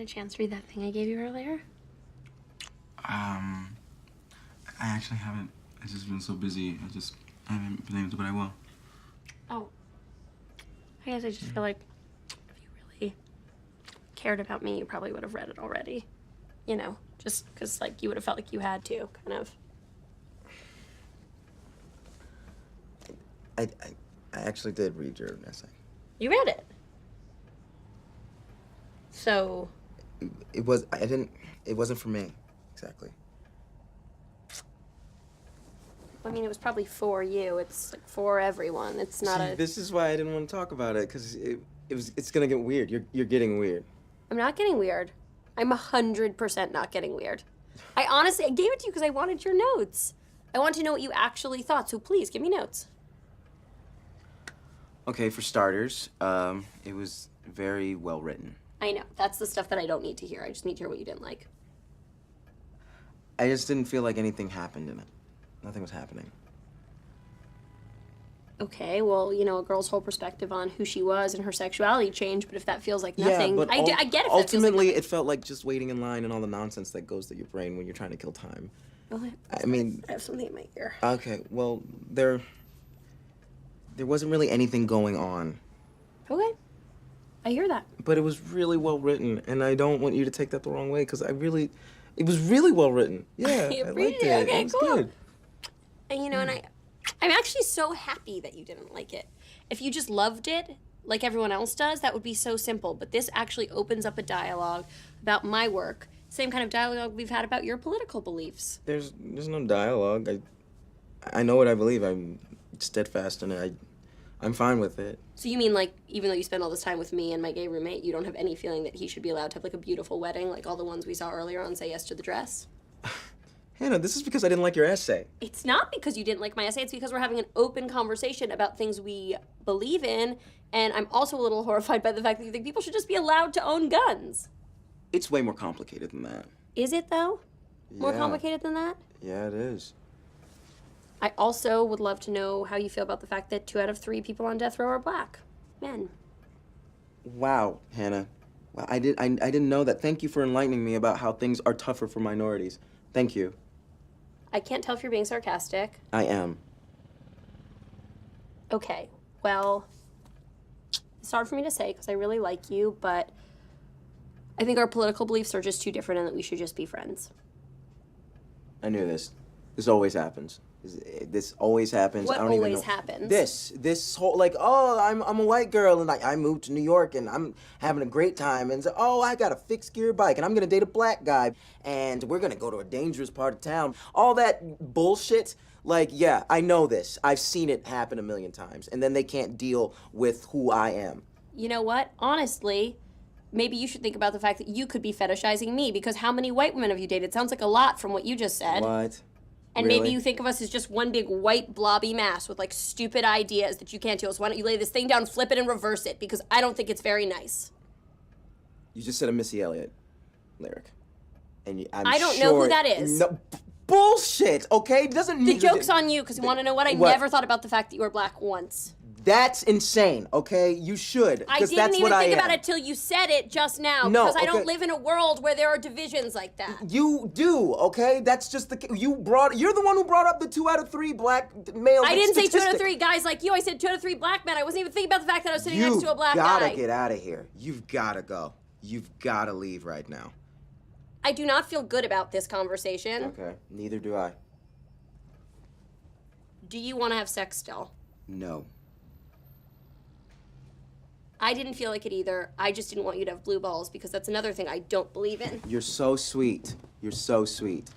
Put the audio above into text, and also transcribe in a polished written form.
a chance to read that thing I gave you earlier? I actually haven't. I've just been so busy. I haven't been able to, but I will. Oh. I guess I just feel like if you really cared about me, you probably would have read it already. You know, just because, like, you would have felt like you had to, kind of. I actually did read your essay. You read it? So... It wasn't for me, exactly. I mean, it was probably for you. It's, like, for everyone. It's not a... This is why I didn't want to talk about it, because it's gonna get weird. You're getting weird. I'm not getting weird. I'm 100% not getting weird. I gave it to you because I wanted your notes. I want to know what you actually thought, so please, give me notes. Okay, for starters, it was very well written. I know. That's the stuff that I don't need to hear. I just need to hear what you didn't like. I just didn't feel like anything happened in it. Nothing was happening. Okay, well, you know, a girl's whole perspective on who she was and her sexuality changed, but if that feels like nothing... Yeah, but I get it. Ultimately, it felt like just waiting in line and all the nonsense that goes through your brain when you're trying to kill time. Oh, I mean... I have something in my ear. Okay, well, there wasn't really anything going on. Okay. I hear that. But it was really well written, and I don't want you to take that the wrong way, because it was really well written. Yeah, I liked it. Okay, it was cool. good. And you know, and I'm actually so happy that you didn't like it. If you just loved it, like everyone else does, that would be so simple. But this actually opens up a dialogue about my work. Same kind of dialogue we've had about your political beliefs. There's no dialogue. I know what I believe. I'm steadfast in it. I'm fine with it. So you mean, like, even though you spend all this time with me and my gay roommate, you don't have any feeling that he should be allowed to have, like, a beautiful wedding, like all the ones we saw earlier on Say Yes to the Dress? Hannah, this is because I didn't like your essay. It's not because you didn't like my essay. It's because we're having an open conversation about things we believe in, and I'm also a little horrified by the fact that you think people should just be allowed to own guns. It's way more complicated than that. Is it, though? More Yeah. complicated than that? Yeah, it is. I also would love to know how you feel about the fact that 2 out of 3 people on death row are black men. Wow, Hannah. Wow, I didn't know that. Thank you for enlightening me about how things are tougher for minorities. Thank you. I can't tell if you're being sarcastic. I am. Okay, well, it's hard for me to say because I really like you, but I think our political beliefs are just too different and that we should just be friends. I knew this. This always happens. This always happens. What I don't even always know. happens? This whole, like, oh, I'm a white girl and I moved to New York and I'm having a great time, and so, oh, I got a fixed gear bike and I'm gonna date a black guy and we're gonna go to a dangerous part of town. All that bullshit. Like, yeah, I know this. I've seen it happen a million times, and then they can't deal with who I am. You know what? Honestly, maybe you should think about the fact that you could be fetishizing me, because how many white women have you dated? Sounds like a lot from what you just said. What? And Really? maybe you think of us as just one big white blobby mass with, like, stupid ideas that you can't deal with. So why don't you lay this thing down, flip it, and reverse it? Because I don't think it's very nice. You just said a Missy Elliott lyric. And I don't know who that is. No, bullshit, okay? Doesn't The joke's on you, because you want to know what? I never thought about the fact that you were black once. That's insane, okay? You should, I because didn't that's even what I think am. about it till you said it just now, No, because I don't okay. live in a world where there are divisions like that. You do, okay? That's just you're the one who brought up the 2 out of 3 black male I didn't say 2 out of statistic. 3 guys like you. I said 2 out of 3 black men. I wasn't even thinking about the fact that I was sitting next to a black guy. You gotta get out of here. You've gotta go. You've gotta leave right now. I do not feel good about this conversation. Okay, neither do I. Do you want to have sex still? No. I didn't feel like it either. I just didn't want you to have blue balls, because that's another thing I don't believe in. You're so sweet. You're so sweet.